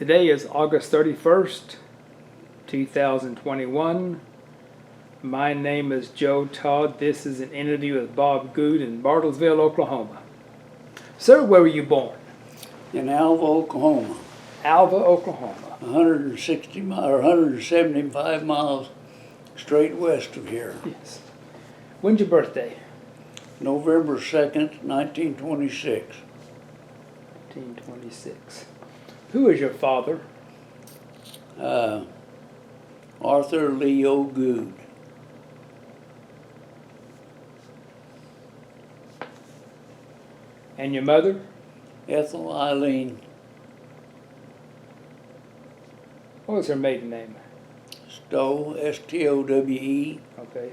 Today is August 31st, 2021. My name is Joe Todd. This is an interview with Bob Goode in Bartlesville, Oklahoma. Sir, where were you born? In Alva, Oklahoma. Alva, Oklahoma. 160 miles or 175 miles straight west of here. Yes. When's your birthday? November 2nd, 1926. 1926. Who is your father? Arthur Leo Goode. And your mother? Ethel Eileen What was her maiden name? Stowe, S-T-O-W-E. Okay.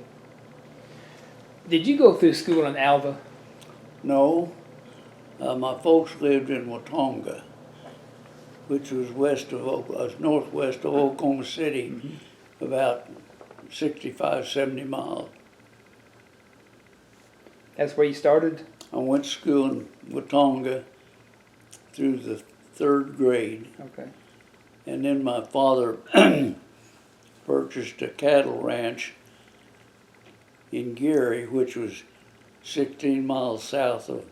Did you go through school in Alva? No, my folks lived in Watonga, which was northwest of Oklahoma City, about 65, 70 miles. That's where you started? I went to school in Watonga through the 3rd grade. Okay. And then my father purchased a cattle ranch in Gary, which was 16 miles south of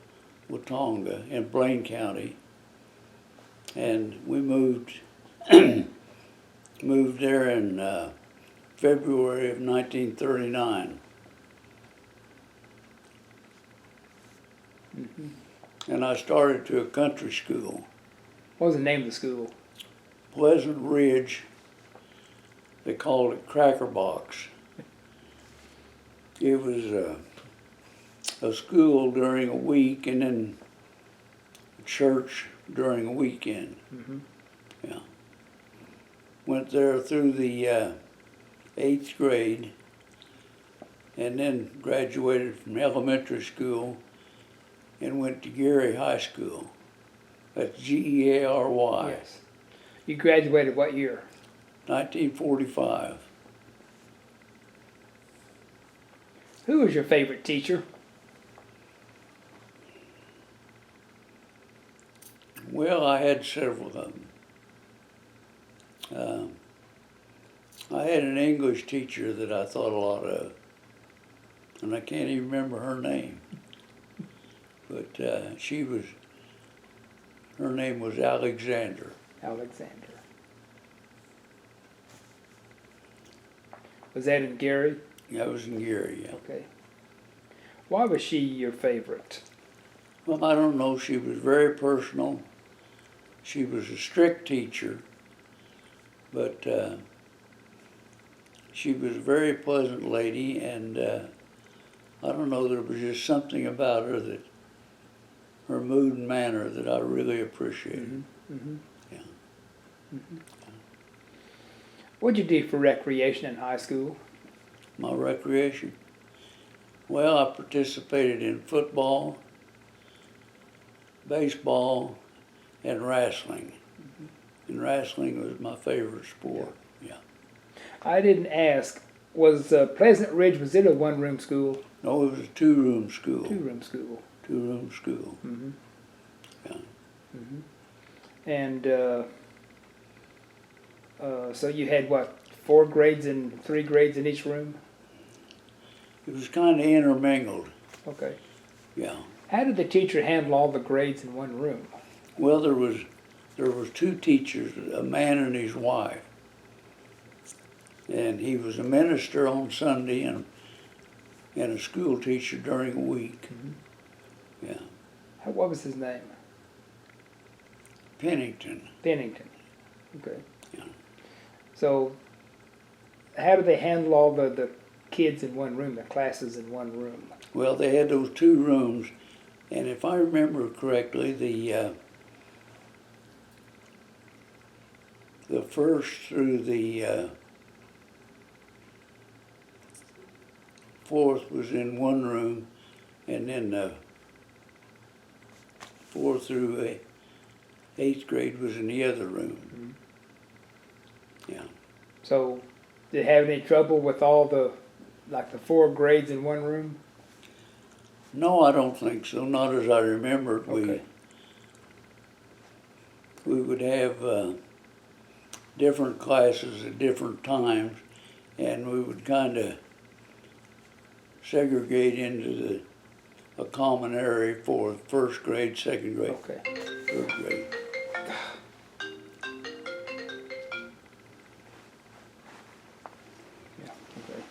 Watonga in Blaine County. And we moved there in February of 1939. And I started to a country school. What was the name of the school? Pleasant Ridge. They called it Cracker Box. It was a school during a week and then church during a weekend. Yeah. Went there through the 8th grade and then graduated from elementary school and went to Gary High School. That's G-E-A-R-Y. Yes. You graduated what year? 1945. Who was your favorite teacher? Well, I had several of them. I had an English teacher that I thought a lot of, and I can't even remember her name. But her name was Alexander. Alexander. Was that in Gary? That was in Gary, yeah. Okay. Why was she your favorite? Well, I don't know. She was very personal. She was a strict teacher, but she was a very pleasant lady, and I don't know, there was just something about her that, her mood and manner that I really appreciated. Yeah. What'd you do for recreation in high school? My recreation? Well, I participated in football, baseball, and wrestling. And wrestling was my favorite sport, yeah. I didn't ask, was Pleasant Ridge, was it a one-room school? No, it was a two-room school. Two-room school. Two-room school. Yeah. And so you had what, 4 grades and 3 grades in each room? It was kind of intermingled. Okay. Yeah. How did the teacher handle all the grades in one room? Well, there was 2 teachers, a man and his wife. And he was a minister on Sunday and a school teacher during a week. Yeah. What was his name? Pennington. Pennington. Okay. Yeah. So how do they handle all the kids in one room, the classes in one room? Well, they had those 2 rooms, and if I remember correctly, the first through the 4th was in one room, and then the 4th through 8th grade was in the other room. Yeah. So did they have any trouble with all the 4 grades in one room? No, I don't think so. Not as I remember it. Okay. We would have different classes at different times, and we would kind of segregate into a common area for first grade, second grade, Okay. third grade. Yeah, okay.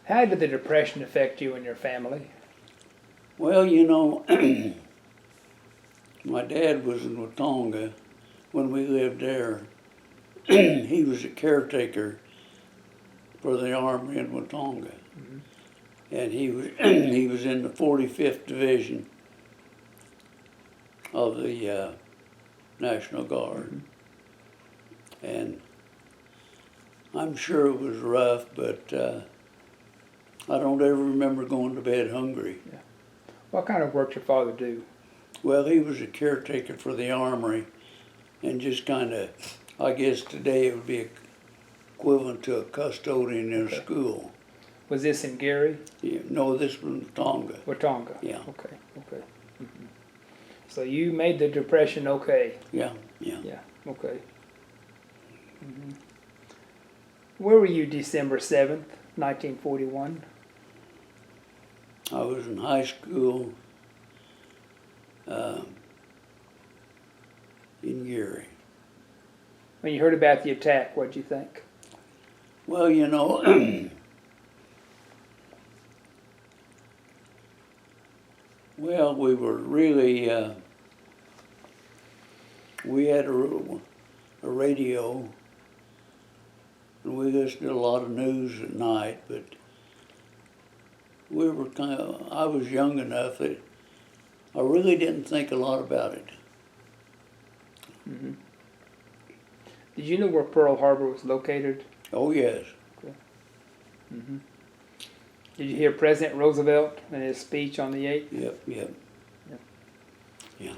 How did the Depression affect you and your family? Well, you know, my dad was in Watonga when we lived there. He was a caretaker for the Army in Watonga. Mhm. And he was he was in the 45th Division of the National Guard. And I'm sure it was rough, but I don't ever remember going to bed hungry. What kind of work did your father do? Well, he was a caretaker for the Armory, and just kind of, I guess today it would be equivalent to a custodian in a school. Was this in Gary? Yeah, no, this was Tonga. Watonga? Yeah. Okay, okay. So you made the Depression okay? Yeah, yeah. Yeah, okay. Where were you December 7th, 1941? I was in high school in Gary. When you heard about the attack, what'd you think? Well, you know, well, we were really, we had a radio, and we listened to a lot of news at night, but we were kind of, I was young enough that I really didn't think a lot about it. Mm-hmm. Did you know where Pearl Harbor was located? Oh, yes. Mm-hmm. Did you hear President Roosevelt in his speech on the 8th? Yep, yep. Yep. Yeah.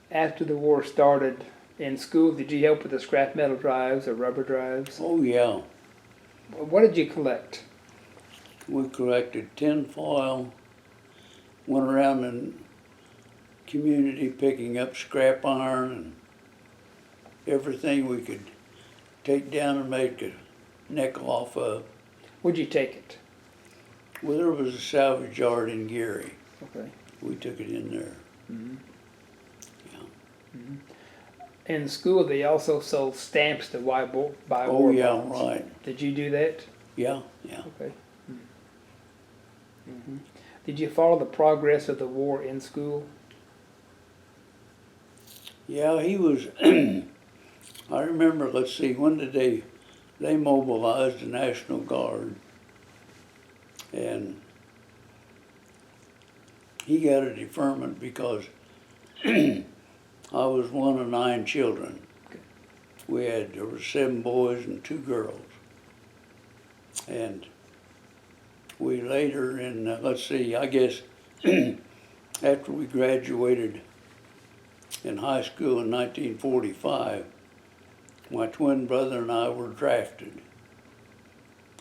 After the war started in school, did you help with the scrap metal drives or rubber drives? Oh, yeah. What did you collect? We collected tin foil, went around in community picking up scrap iron and everything we could take down and make a nickel off of. Where'd you take it? Well, there was a salvage yard in Gary. Okay. We took it in there. Mm-hmm. Yeah. Mm-hmm. In school, they also sold stamps to buy war Oh, yeah, bonds. right. Did you do that? Yeah, yeah. Okay. Mm-hmm. Did you follow the progress of the war in school? Yeah, he was, I remember, let's see, when did they mobilized the National Guard, and he got a deferment because I was one of 9 children. Okay. There were 7 boys and 2 girls. And we later let's see, I guess after we graduated in high school in 1945, my twin brother and I were drafted.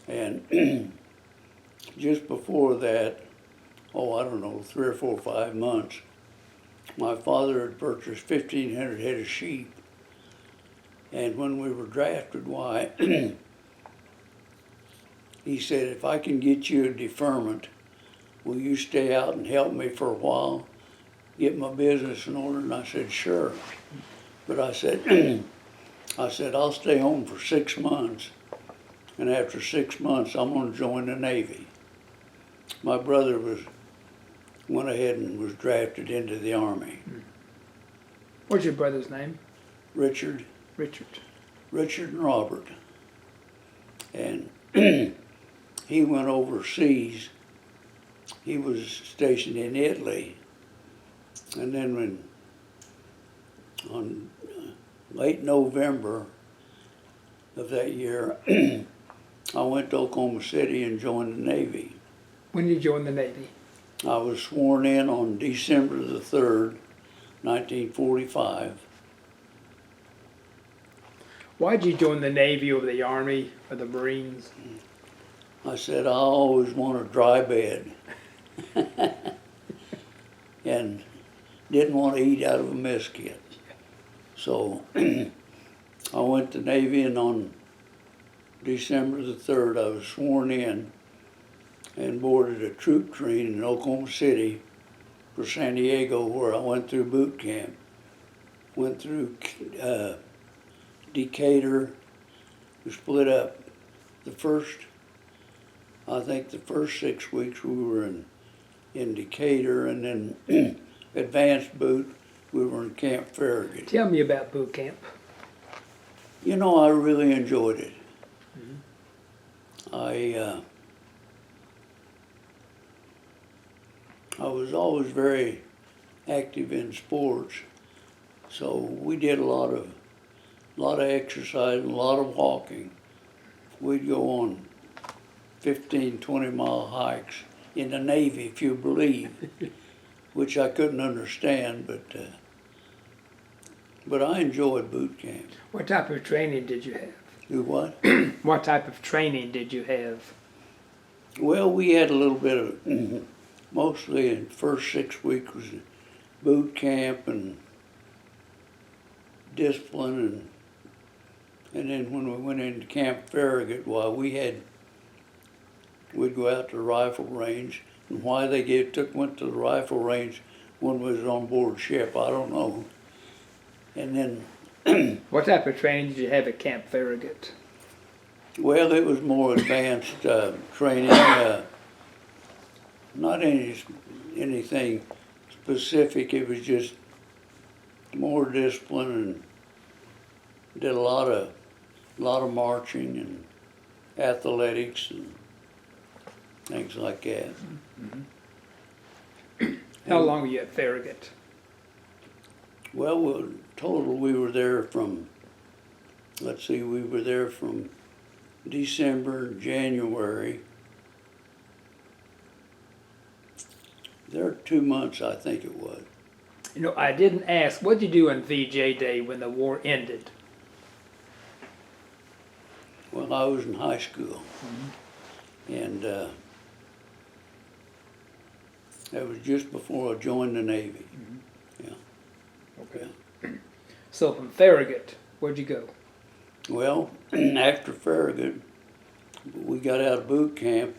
And just before that, I don't know, 3 or 4 or 5 months, my father had purchased 1,500 head of sheep. And when we were drafted, why, he said, if I can get you a deferment, will you stay out and help me for a while, get my business in order? And I said, sure. But I said, I'll stay home for 6 months, and after 6 months, I'm going to join the Navy. My brother went ahead and was drafted into the Army. What's your brother's name? Richard and Robert. And he went overseas. He was stationed in Italy. And then on late November of that year, I went to Oklahoma City and joined the Navy. When did you join the Navy? I was sworn in on December the 3rd, 1945. Why'd you join the Navy over the Army or the Marines? I said, I always want a dry bed. And didn't want to eat out of a mess kit. So I went to Navy, and on December the 3rd, I was sworn in and boarded a troop train in Oklahoma City for San Diego, where I went through boot camp. Went through Decatur. We split up. I think the first 6 weeks we were in Decatur, and then advanced boot, we were in Camp Farragut. Tell me about boot camp. You know, I really enjoyed it. I was always very active in sports, so we did a lot of exercise and a lot of walking. We'd go on 15, 20-mile hikes in the Navy, if you believe, which I couldn't understand, but I enjoyed boot camp. What type of training did you have? Do what? What type of training did you have? Well, we had a little bit of, mostly in the first 6 weeks was boot camp and discipline, and then when we went into Camp Farragut, we'd go out to the rifle range, and why they went to the rifle range when we was on board ship, I don't know. And then What type of training did you have at Camp Farragut? well, it was more advanced training, not anything specific. It was just more discipline, and did a lot of marching and athletics and things like that. How long were you at Farragut? Well, total we were there from, we were there from December, January. There 2 months, I think it was. You know, I didn't ask, what did you do on VJ Day when the war ended? Well, I was in high school, and that was just before I joined the Navy. Yeah. Okay. So from Farragut, where'd you go? Well, after Farragut, we got out of boot camp.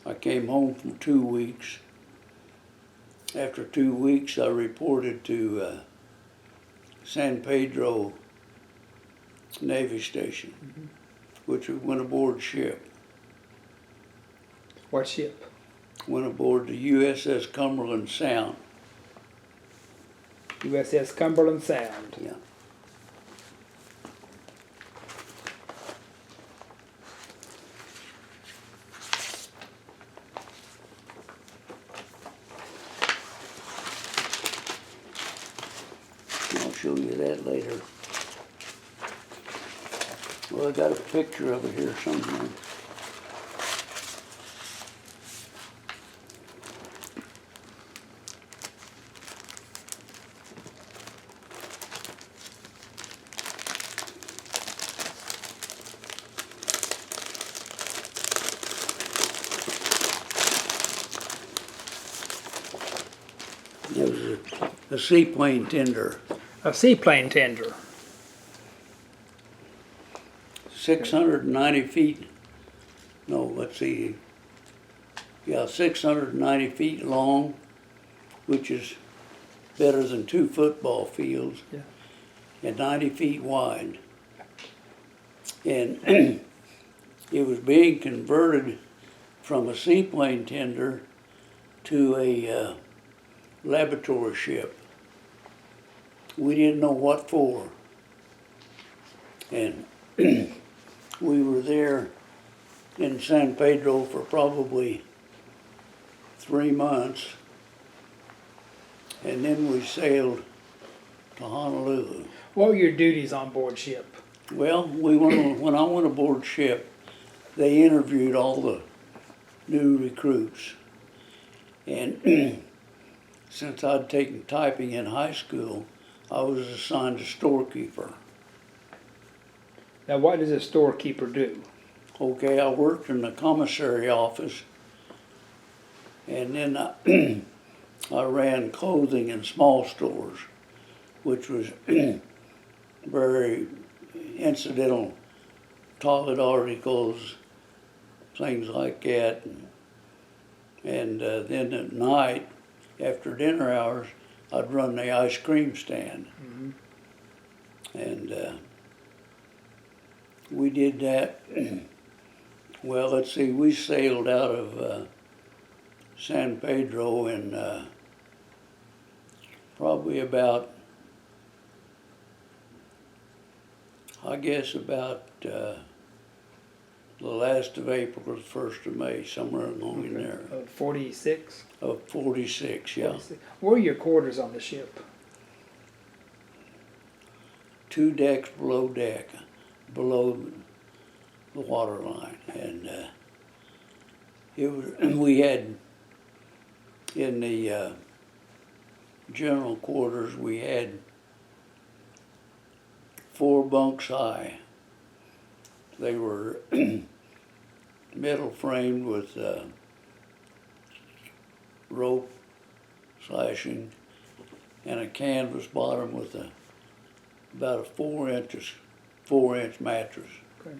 I came home for 2 weeks. After 2 weeks, I reported to San Pedro Navy Station, which we went aboard ship. What ship? Went aboard the USS Cumberland Sound. USS Cumberland Sound. Yeah. I'll show you that later. Well, I got a picture of it here somewhere. It was a seaplane tender. A seaplane tender. 690 feet, no, let's see, yeah, 690 feet long, which is better than 2 football fields, Yeah. and 90 feet wide. And it was being converted from a seaplane tender to a laboratory ship. We didn't know what for. And we were there in San Pedro for probably 3 months, and then we sailed to Honolulu. What were your duties on board ship? Well, when I went aboard ship, they interviewed all the new recruits, and since I'd taken typing in high school, I was assigned a storekeeper. Now, what does a storekeeper do? Okay, I worked in the commissary office, and then I ran clothing in small stores, which was very incidental toilet articles, things like that. And then at night, after dinner hours, I'd run the ice cream stand. Mm-hmm. And we did that. Well, let's see, we sailed out of San Pedro in probably about, I guess about the last of April or the 1st of May, somewhere along in there. 46? Of 46, yeah. 46. Where are your quarters on the ship? 2 decks below deck, below the water line. And it was, we had, in the general quarters, we had 4 bunks high. They were metal framed with rope slashing and a canvas bottom with about a 4-inch mattress. Okay.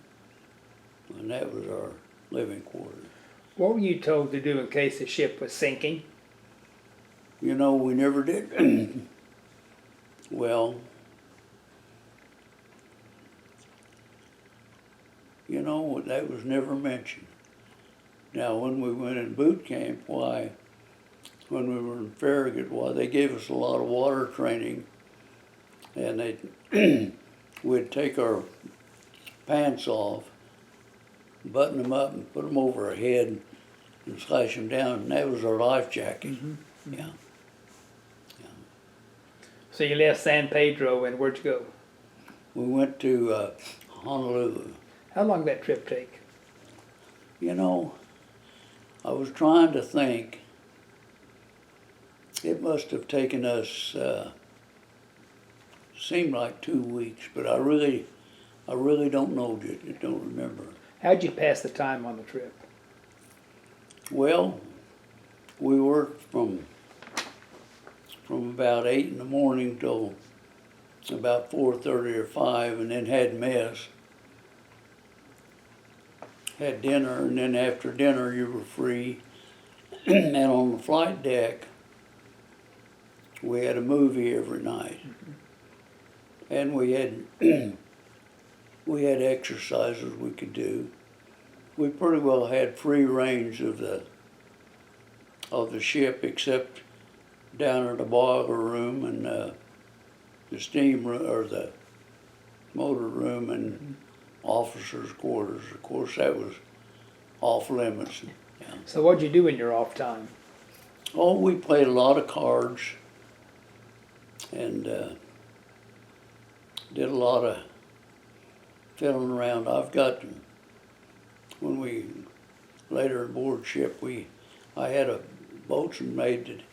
And that was our living quarters. What were you told to do in case the ship was sinking? You know, we never did. Well, you know, that was never mentioned. Now, when we went in boot camp, why, when we were in Farragut, why, they gave us a lot of water training, and we'd take our pants off, button them up, and put them over our head, and slash them down, and that was our life jacket. Mm-hmm. Yeah. So you left San Pedro, and where'd you go? We went to Honolulu. How long did that trip take? You know, I was trying to think. It must have taken us, seemed like 2 weeks, but I really don't know, I don't remember. How'd you pass the time on the trip? Well, we worked from about 8 in the morning till about 4:30 or 5, and then had mess. Had dinner, and then after dinner you were free. And on the flight deck, we had a movie every night. And we had exercises we could do. We pretty well had free range of the ship, except down in the boiler room and the steam room, or the motor room, and officers' quarters. Of course, that was off limits. Yeah. So what'd you do in your off time? Oh, we played a lot of cards and did a lot of fiddling around. I've got, when we later aboard ship, I had a boatswain made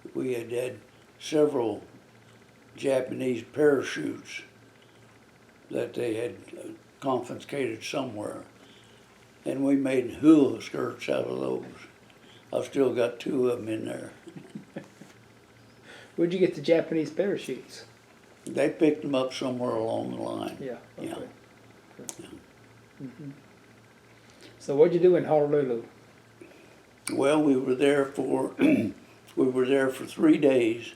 that we had several Japanese parachutes that they had confiscated somewhere, and we made hula skirts out of those. I've still got 2 of them in there. Where'd you get the Japanese parachutes? They picked them up somewhere along the line. Yeah. Okay. Yeah. Okay. Mm-hmm. So what'd you do in Honolulu? Well, we were there for 3 days,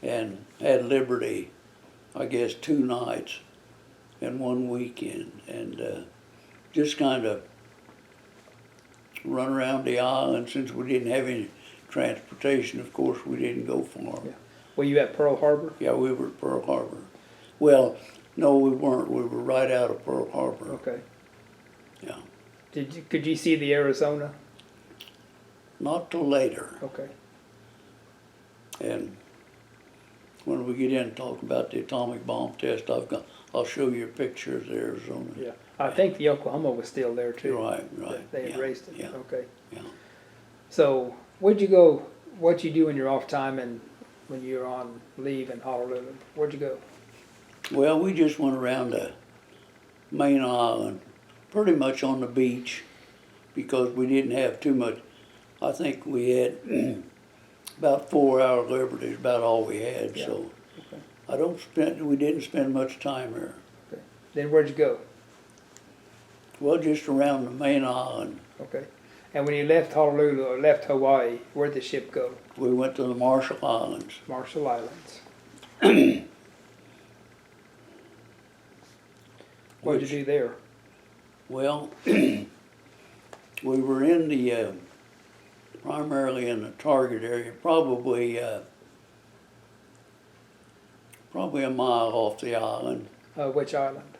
and had Liberty, I guess, 2 nights and 1 weekend, and just kind of run around the island. Since we didn't have any transportation, of course, we didn't go far. Yeah. Were you at Pearl Harbor? Yeah, we were at Pearl Harbor. Well, no, we weren't. We were right out of Pearl Harbor. Okay. Yeah. Could you see the Arizona? Not till later. Okay. And when we get in and talk about the atomic bomb test, I'll show you a picture of the Arizona. Yeah. I think the Oklahoma was still there too. Right. They had raised it. Yeah. Okay. Yeah. So where'd you go? What'd you do in your off time and when you were on leave in Honolulu? Where'd you go? Well, we just went around the main island, pretty much on the beach, because we didn't have too much. I think we had about 4-hour liberties, about all we had. Yeah. So Okay. We didn't spend much time here. Okay. Then where'd you go? Well, just around the main island. Okay. And when you left Honolulu or left Hawaii, where'd the ship go? We went to the Marshall Islands. Marshall Islands. What'd you do there? Well, we were in the, primarily in the Target area, probably a mile off the island, Which island?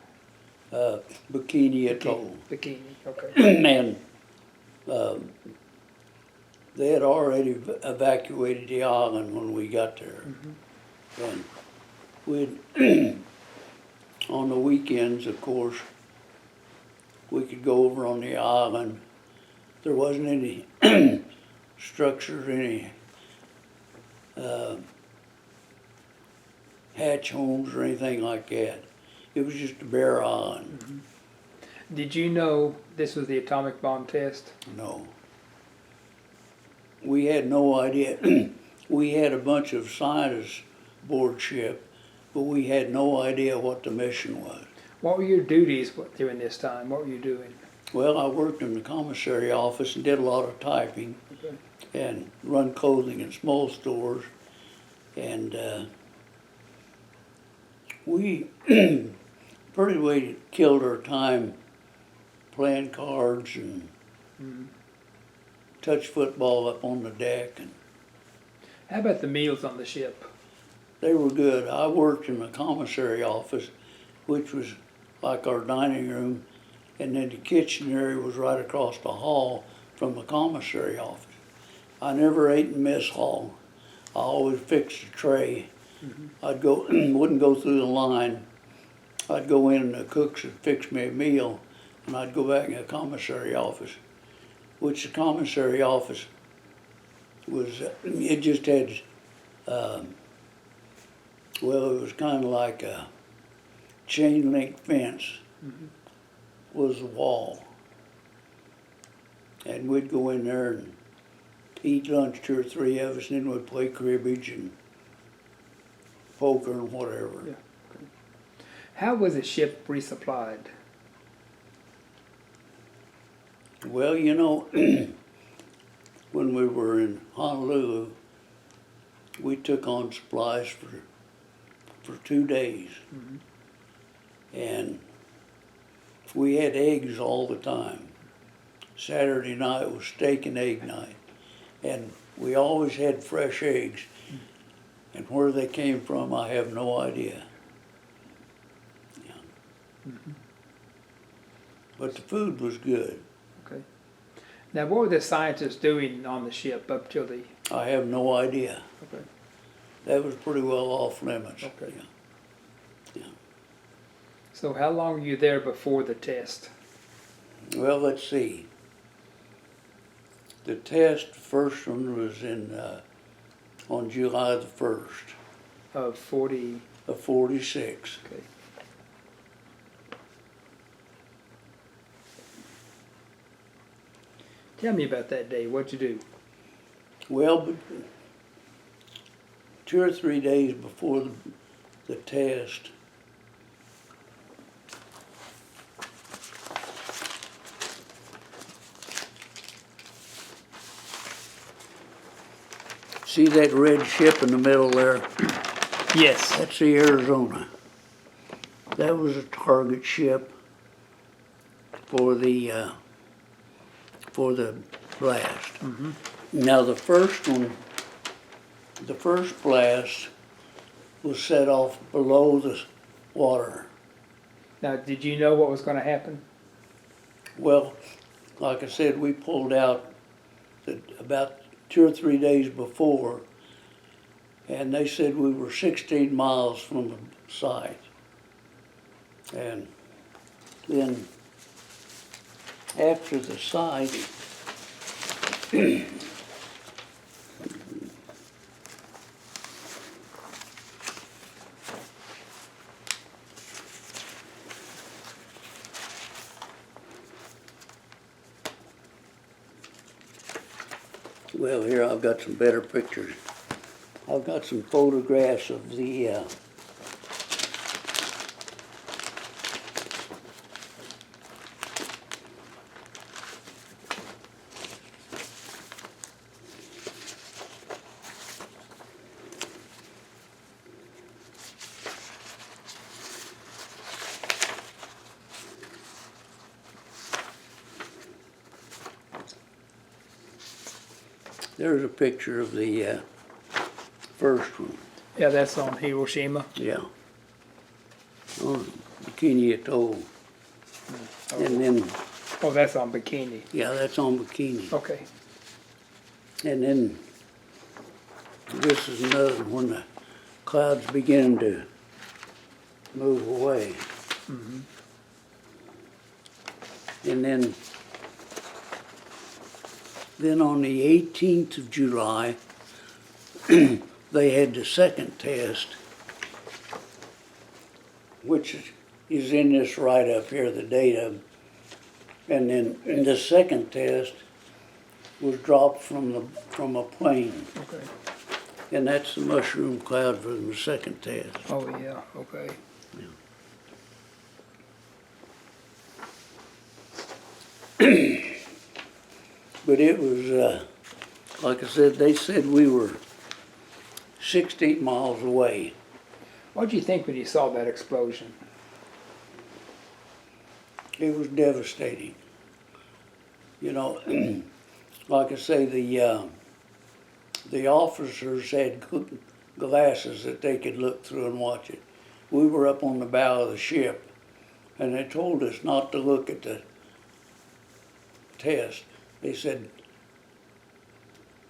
Bikini Atoll. Bikini, okay. And they had already evacuated the island when we got there. And we'd, on the weekends, of course, we could go over on the island. There wasn't any structures, any hatch homes or anything like that. It was just a bare island. Did you know this was the atomic bomb test? No. We had no idea. We had a bunch of scientists aboard ship, but we had no idea what the mission was. What were your duties during this time? What were you doing? Well, I worked in the commissary office and did a lot of typing Okay. and run clothing in small stores. And we pretty well killed our time playing cards and touch football up on the deck. And How about the meals on the ship? they were good. I worked in the commissary office, which was like our dining room, and then the kitchen area was right across the hall from the commissary office. I never ate in mess hall. I always fixed a tray. I'd go, wouldn't go through the line. I'd go in and the cooks would fix me a meal, and I'd go back in the commissary office, which the commissary office was, it just had, well, it was kind of like a chain link fence was the wall. And we'd go in there and eat lunch, 2 or 3 of us, and then we'd play cribbage and poker and whatever. Yeah. Okay. How was the ship resupplied? Well, you know, when we were in Honolulu, we took on supplies for 2 days. And we had eggs all the time. Saturday night was steak and egg night. And we always had fresh eggs. And where they came from, I have no idea. Yeah. But the food was good. Okay. Now, what were the scientists doing on the ship up till the... I have no idea. Okay. That was pretty well off limits. Okay. Yeah. So how long were you there before the test? Well, let's see. The test, first one was in on July the 1st Of 40... of 46. Okay. Tell me about that day. What'd you do? Well, but 2 or 3 days before the test, see that red ship in the middle there? Yes. That's the Arizona. That was a target ship for the blast. Now the first one, the first blast was set off below the water. Now, did you know what was going to happen? Well, like I said, we pulled out about 2 or 3 days before, and they said we were 16 miles from the site. And then after the site, well, here I've got some better pictures. I've got some photographs of the There's a picture of the first one. Yeah, that's on Hiroshima. Yeah. On Bikini Atoll. And then, Oh, that's on Bikini. yeah, that's on Bikini. Okay. And then this is another one when the clouds begin to move away. And then on the 18th of July, they had the second test, which is in this write-up here, the data. And then the second test was dropped from a plane. Okay. And that's the mushroom cloud from the second test. Oh, yeah, okay. But it was, like I said, they said we were 16 miles away. What did you think when you saw that explosion? It was devastating. You know, like I say, the officers had glasses that they could look through and watch it. We were up on the bow of the ship, and they told us not to look at the test. They said,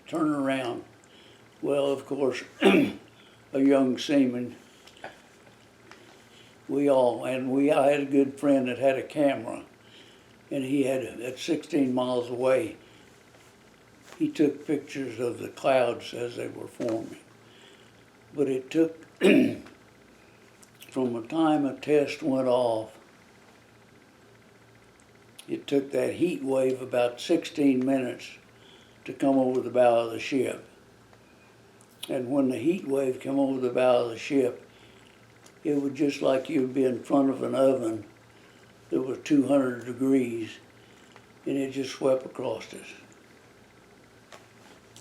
turn around. Well, of course, a young seaman, I had a good friend that had a camera, and he had, at 16 miles away, he took pictures of the clouds as they were forming. But it took, from the time a test went off, it took that heat wave about 16 minutes to come over the bow of the ship. And when the heat wave came over the bow of the ship, it was just like you'd be in front of an oven that was 200 degrees, and it just swept across us.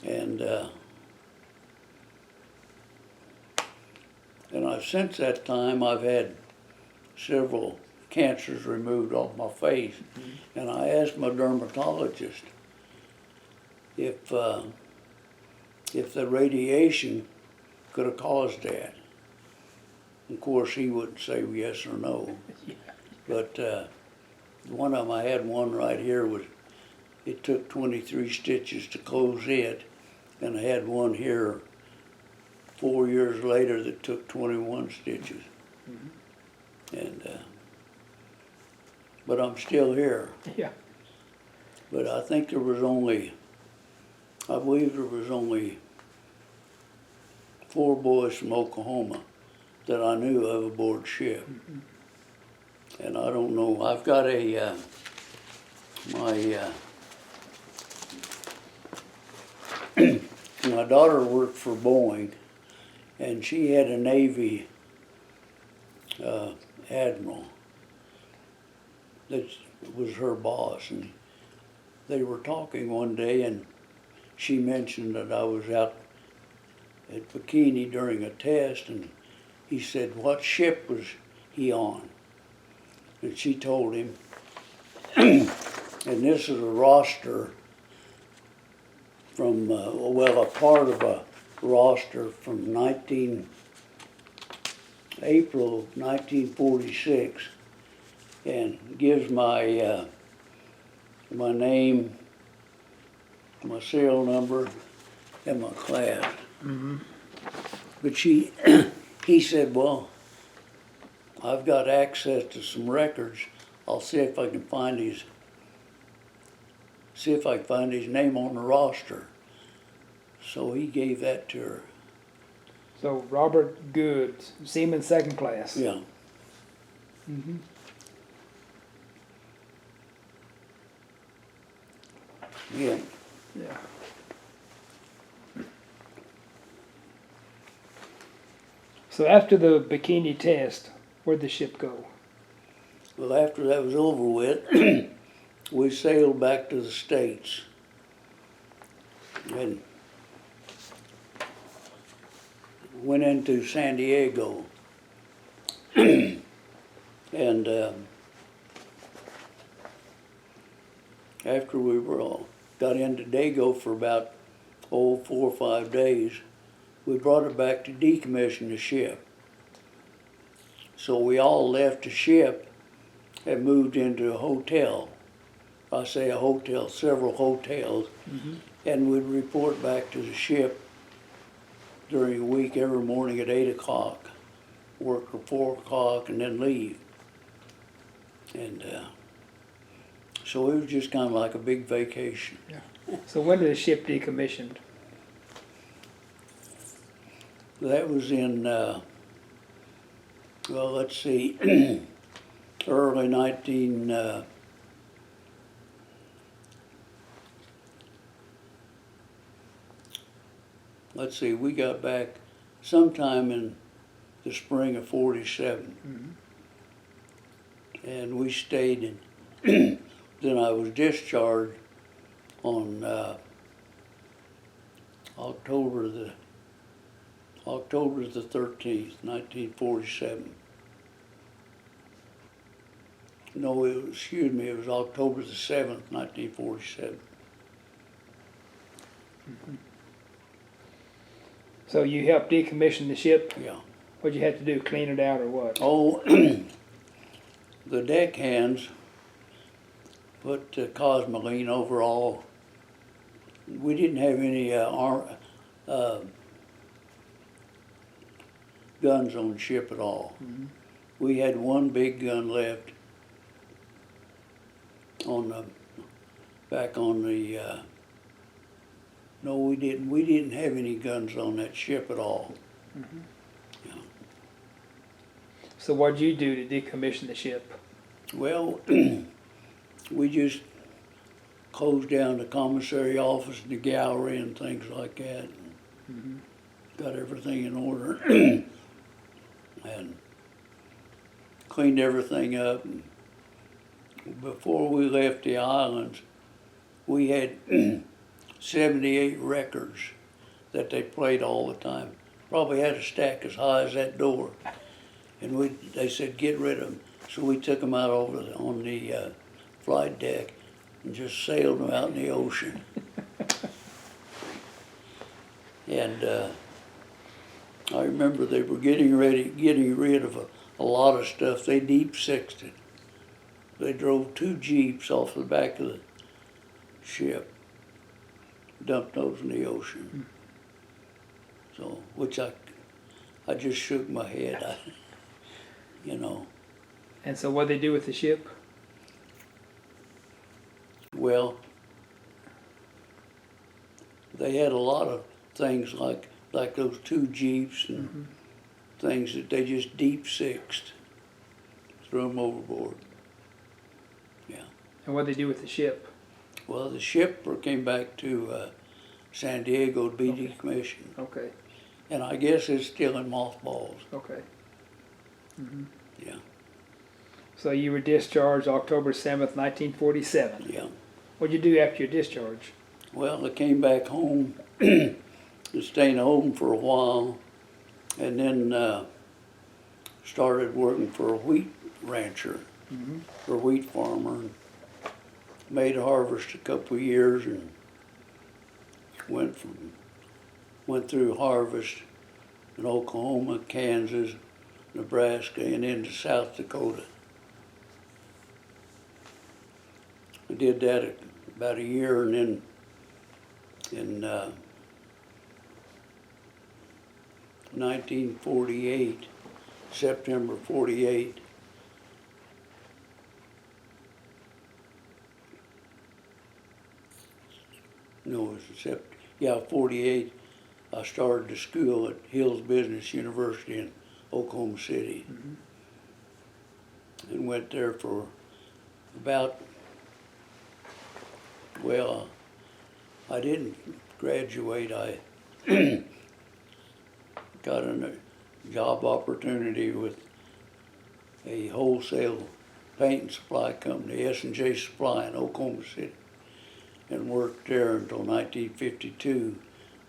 And since that time, I've had several cancers removed off my face. And I asked my dermatologist if the radiation could have caused that. Of course, he wouldn't say yes or no. But one of them, I had one right here, it took 23 stitches to close it. And I had one here 4 years later that took 21 stitches. And but I'm still here. Yeah. But I think I believe there was only 4 boys from Oklahoma that I knew of aboard ship. And I don't know, I've got my daughter worked for Boeing, and she had a Navy admiral that was her boss, and they were talking one day, and she mentioned that I was out at Bikini during a test, and he said, what ship was he on? And she told him, and this is a roster from, a part of a roster from April of 1946, and gives my my name, my serial number, and my class. But he said, well, I've got access to some records. I'll see if I can find his name on the roster. So he gave that to her. So Robert Goode, Seaman second class. Yeah. Yeah. Yeah. So after the Bikini test, where'd the ship go? Well, after that was over with, we sailed back to the States. And went into San Diego. And after we were all got into Dago for about 4 or 5 days. We brought it back to decommission the ship. So we all left the ship and moved into a hotel. I say a hotel, several hotels, and we'd report back to the ship during the week every morning at 8 o'clock, work till 4 o'clock, and then leave. And so it was just kind of like a big vacation. So when did the ship decommissioned? That was in, well, let's see, early 19, let's see, we got back sometime in the spring of 47. And we stayed in, then I was discharged on October the 13th, 1947. No, it was, excuse me, it was October the 7th, 1947. So you helped decommission the ship? Yeah. What'd you have to do, clean it out or what? Oh, the deckhands put cosmoline over all. We didn't have any guns on the ship at all. We had one big gun left on the, back on the, no, we didn't. We didn't have any guns on that ship at all. Yeah. So what'd you do to decommission the ship? Well, we just closed down the commissary office and the gallery and things like that. Got everything in order and cleaned everything up. And before we left the islands, we had 78 records that they played all the time. Probably had a stack as high as that door. And they said, get rid of them. So we took them out on the flight deck and just sailed them out in the ocean. And I remember they were getting rid of a lot of stuff. They deep sixed it. They drove 2 Jeeps off the back of the ship, dumped those in the ocean. So, which I just shook my head, you know. And so what'd they do with the ship? Well, they had a lot of things like those 2 Jeeps and things that they just deep sixed, threw them overboard. Yeah. And what'd they do with the ship? Well, the ship came back to San Diego to be decommissioned. Okay. And I guess it's still in mothballs. Okay. Yeah. So you were discharged October 7th, 1947. Yeah. What'd you do after your discharge? Well, I came back home, and staying home for a while, and then started working for a wheat rancher, for a wheat farmer. And made harvest a couple of years and went through harvest in Oklahoma, Kansas, Nebraska, and into South Dakota. I did that about a year, and then in 1948, September 48, no, it was 48, I started the school at Hills Business University in Oklahoma City. And went there for about, well, I didn't graduate. I got a job opportunity with a wholesale paint and supply company, S&J Supply in Oklahoma City, and worked there until 1952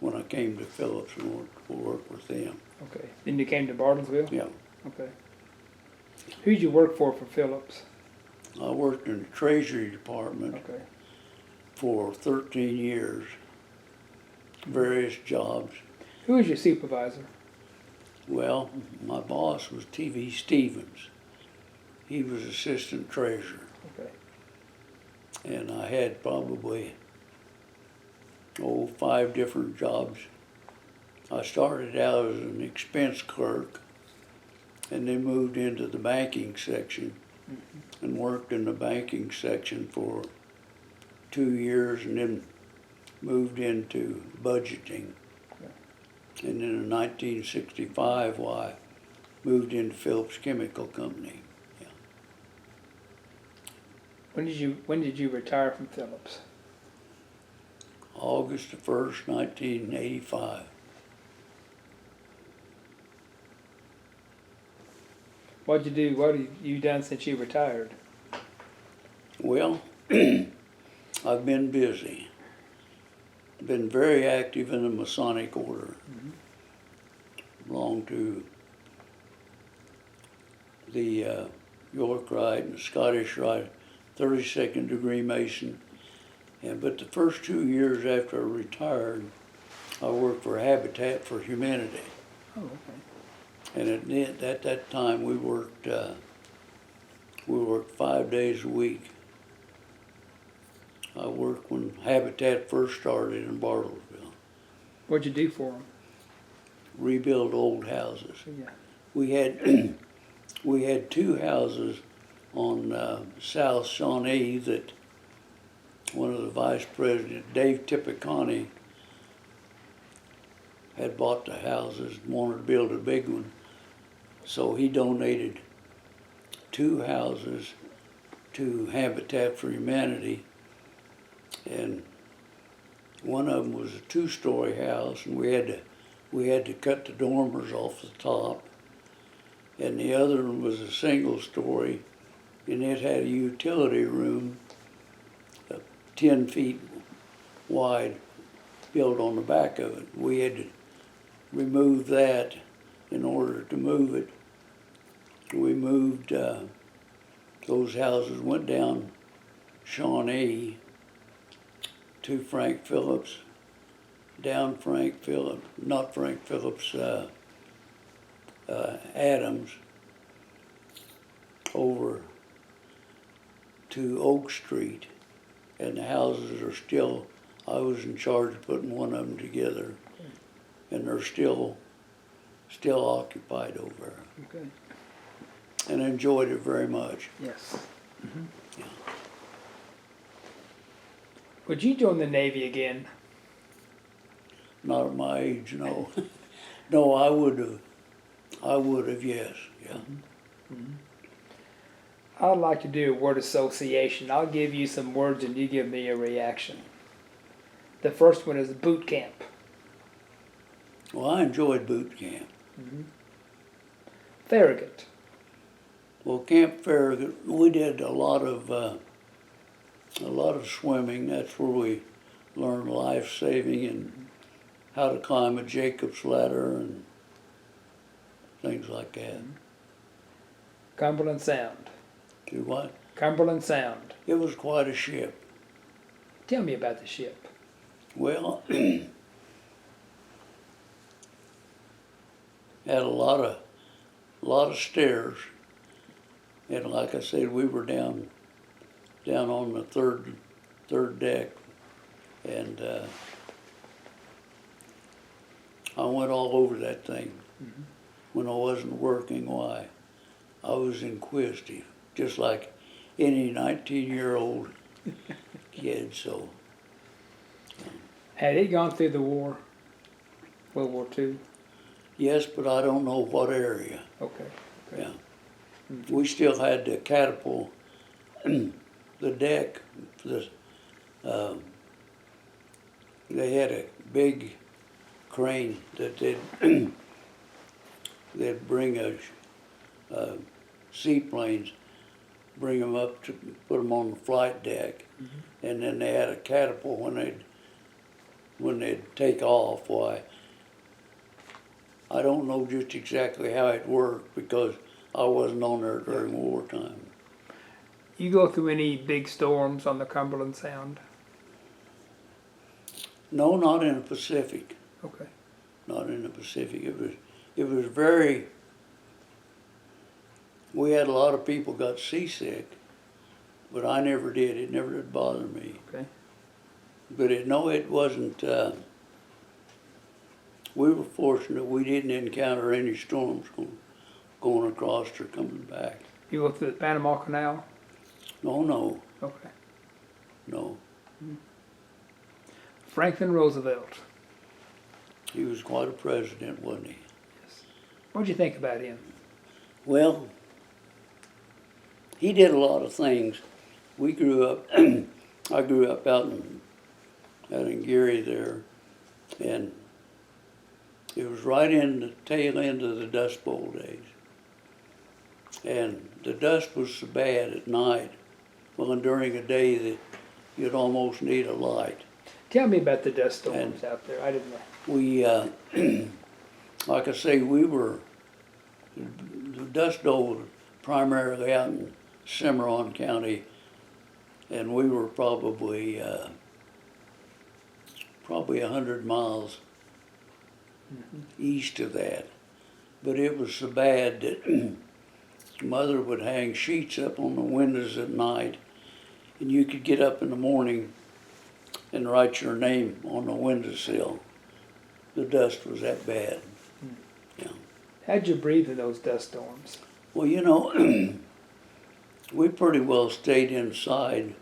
when I came to Phillips and worked with them. Okay. Then you came to Bartlesville? Yeah. Okay. Who'd you work for Phillips? I worked in the Treasury Department Okay. for 13 years. various jobs. Who was your supervisor? Well, my boss was T.V. Stevens. He was assistant treasurer. Okay. And I had probably, 5 different jobs. I started out as an expense clerk and then moved into the banking section and worked in the banking section for 2 years and then moved into budgeting. And then in 1965, I moved into Phillips Chemical Company. Yeah. When did you retire from Phillips? August the 1st, 1985. What'd you do? What have you done since you retired? Well, I've been busy. Been very active in the Masonic Order. Belong to the York Rite and Scottish Rite, 32nd degree Mason. But the first 2 years after I retired, I worked for Habitat for Humanity. Oh, okay. And at that time, we worked 5 days a week. I worked when Habitat first started in Bartlesville. What'd you do for them? Rebuild old houses. Yeah. We had we had 2 houses on South Shawnee that one of the vice presidents, Dave Tipicani, had bought the houses and wanted to build a big one. So he donated 2 houses to Habitat for Humanity, and one of them was a 2-story house, and we had to cut the dormers off the top, and the other one was a single story, and it had a utility room 10 feet wide built on the back of it. We had to remove that in order to move it. We moved those houses, went down Shawnee to Frank Phillips, down Frank Phillips, not Frank Phillips, Adams, over to Oak Street, and the houses are still, I was in charge of putting one of them together, and they're still occupied over there. Okay. And I enjoyed it very much. Yes. Yeah. Would you join the Navy again? Not at my age, no. No, I would have. I would have, yes, yeah. I'd like to do a word association. I'll give you some words and you give me a reaction. The first one is boot camp. Well, I enjoyed boot camp. Farragut. Well, Camp Farragut, we did a lot of swimming. That's where we learned life saving and how to climb a Jacob's ladder and things like that. Cumberland Sound. Do what? Cumberland Sound. It was quite a ship. Tell me about the ship. Well, had a lot of stairs, and like I said, we were down on the third deck, and I went all over that thing. When I wasn't working, why? I was inquisitive, just like any 19-year-old kid. So. Had he gone through the war? World War II? Yes, but I don't know what area. Okay. Yeah. We still had the catapult, the deck. They had a big crane that they'd bring seaplanes, bring them up to put them on the flight deck, and then they had a catapult when they'd take off. Why? I don't know just exactly how it worked because I wasn't on there during wartime. You go through any big storms on the Cumberland Sound? No, not in the Pacific. Okay. Not in the Pacific. It was very. We had a lot of people got seasick, but I never did. It never did bother me. Okay. But it wasn't. We were fortunate we didn't encounter any storms going across or coming back. You go through the Panama Canal? No, Okay. no. Franklin Roosevelt. He was quite a president, wasn't he? Yes. What'd you think about him? Well, he did a lot of things. We grew up, I grew up out in Gary there, and it was right in the tail end of the Dust Bowl days. And the dust was so bad at night, well, and during a day that you'd almost need a light. Tell me about the dust storms out there. I didn't know. We, like I say, the Dust Bowl was primarily out in Cimarron County, and we were probably 100 miles east of that. But it was so bad that Mother would hang sheets up on the windows at night, and you could get up in the morning and write your name on the windowsill. The dust was that bad. Yeah. How'd you breathe in those dust storms? Well, we pretty well stayed inside,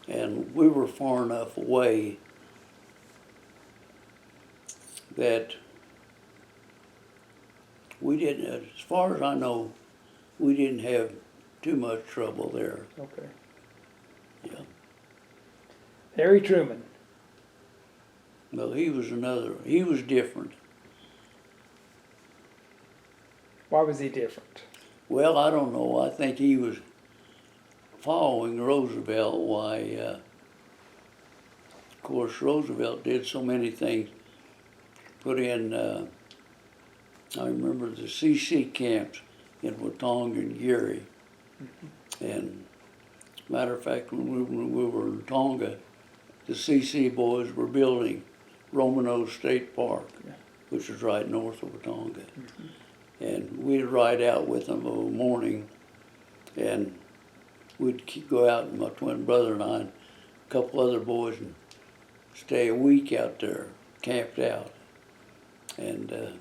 and we were far enough away that we didn't, as far as I know, we didn't have too much trouble there. Okay. Yeah. Harry Truman. Well, he was different. Why was he different? Well, I don't know. I think he was following Roosevelt. Why, of course, Roosevelt did so many things. Put in, I remember the CC camps in Watonga and Gary. And matter of fact, when we were in Tonga, the CC boys were building Romano State Park, which is right north of Watonga. And we'd ride out with them of a morning, and we'd go out, and my twin brother and I, and a couple other boys, and stay a week out there, camped out. And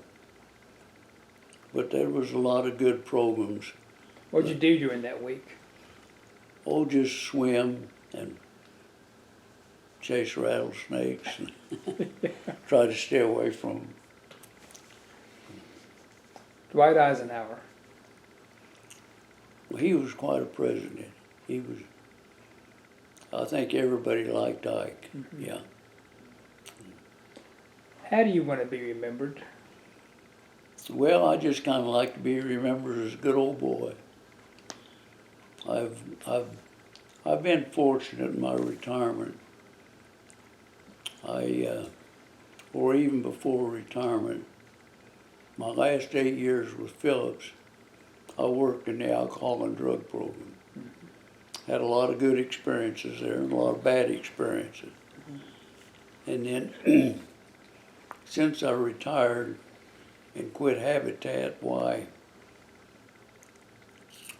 but there was a lot of good programs. What'd you do during that week? Oh, just swim and chase rattlesnakes and try to stay away from them. Dwight Eisenhower. Well, he was quite a president. He was, I think everybody liked Ike, yeah. How do you want to be remembered? Well, I just kind of like to be remembered as a good old boy. I've been fortunate in my retirement. Or even before retirement, my last 8 years with Phillips, I worked in the alcohol and drug program. Had a lot of good experiences there and a lot of bad experiences. And then since I retired and quit Habitat, why,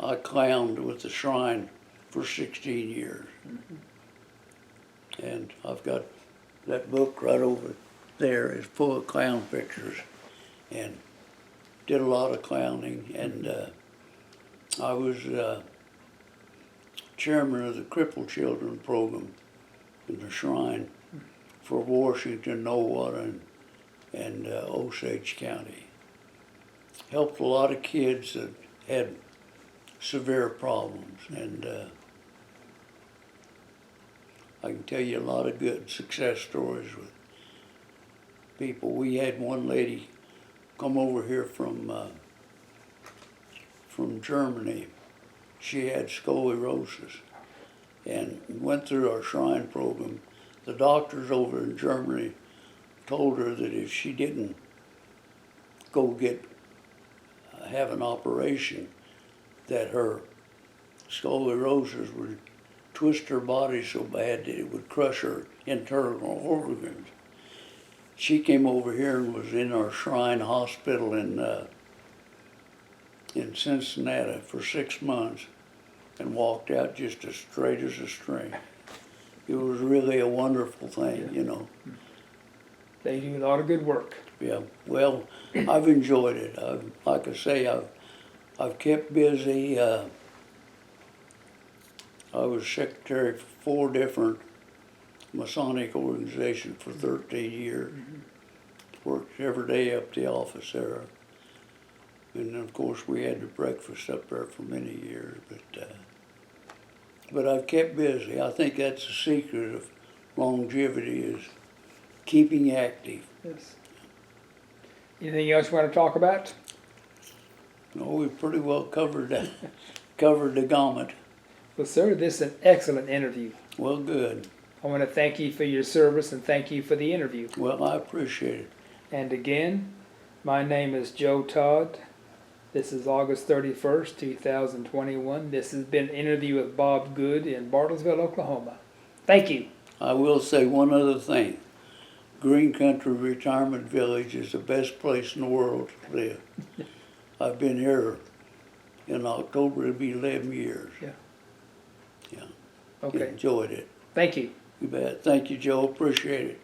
I clowned with the Shrine for 16 years. And I've got that book right over there is full of clown pictures, and did a lot of clowning. And I was chairman of the Crippled Children program in the Shrine for Washington, Nowata, and Osage County. Helped a lot of kids that had severe problems, and I can tell you a lot of good success stories with people. We had one lady come over here from Germany. She had scoliosis and went through our Shrine program. The doctors over in Germany told her that if she didn't go have an operation, that her scoliosis would twist her body so bad that it would crush her internal organs. She came over here and was in our Shrine Hospital in Cincinnati for 6 months and walked out just as straight as a string. It was really a wonderful thing, you know. They do a lot of good work. Yeah, well, I've enjoyed it. Like I say, I've kept busy. I was secretary for 4 different Masonic organizations for 13 years. Worked every day up the office there. And of course, we had the breakfast up there for many years. But I've kept busy. I think that's the secret of longevity, is keeping active. Yes. Anything else you want to talk about? No, we've pretty well covered the gamut. Well, sir, this is an excellent interview. Well, good. I want to thank you for your service and thank you for the interview. Well, I appreciate it. And again, my name is Joe Todd. This is August 31st, 2021. This has been an interview with Bob Goode in Bartlesville, Oklahoma. Thank you. I will say one other thing. Green Country Retirement Village is the best place in the world to live. I've been here in October, it'll be 11 years. Yeah. Yeah. Okay. Enjoyed it. Thank you. You bet. Thank you, Joe. Appreciate it.